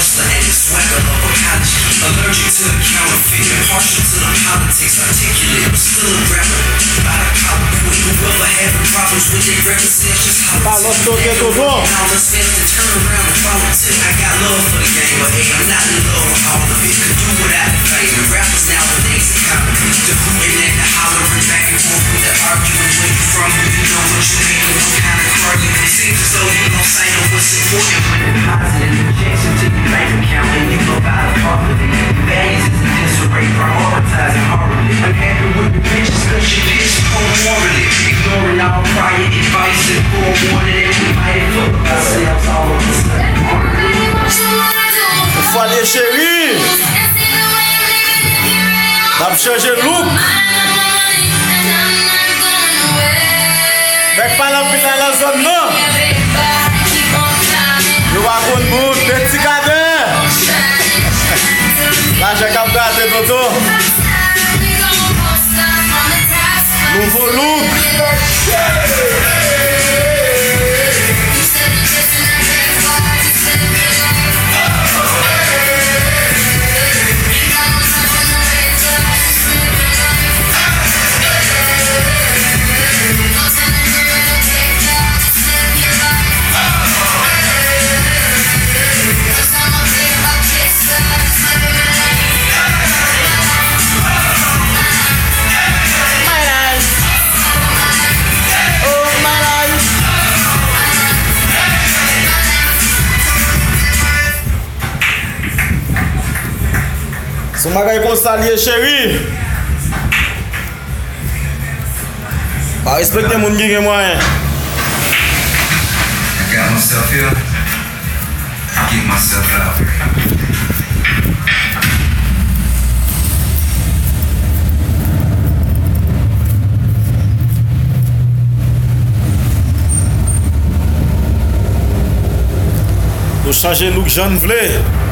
hustler and the swagger of a college kid. Allergic to the counterfeit, partial to the politics, articulate, but still a rapper. By the collar, quick, whoever having problems with their record sales, just holler. Now let's fast and turn around and follow tip. I got love for the game, but hey, I'm not in love with all of it. Could do without the fame. And rappers nowadays are competent. The hooting and the hollering back and forth with the arguing. Where you from? You know what you mean? What kind of car you can seems as though you don't say no what's important. When depositing injection to your bank account and you go buy a part of it. Values is a disarray, prioritizing horribly. I'm happy with the bitches cause she pissed wholeheartedly. Ignoring all prior advice and forewarning that we might have looked ourselves all of a sudden. Falei, chérie! Dá pra changer look! Vai para lá, ficar na zona, não! Eu aguento muito, tem que cadê? Lá já acabou até, doutor! Novo look! Sou magai constalia, chérie. Ah, respectez mon gars moi. I got myself here. I get myself out. Pour changer look jeune vle.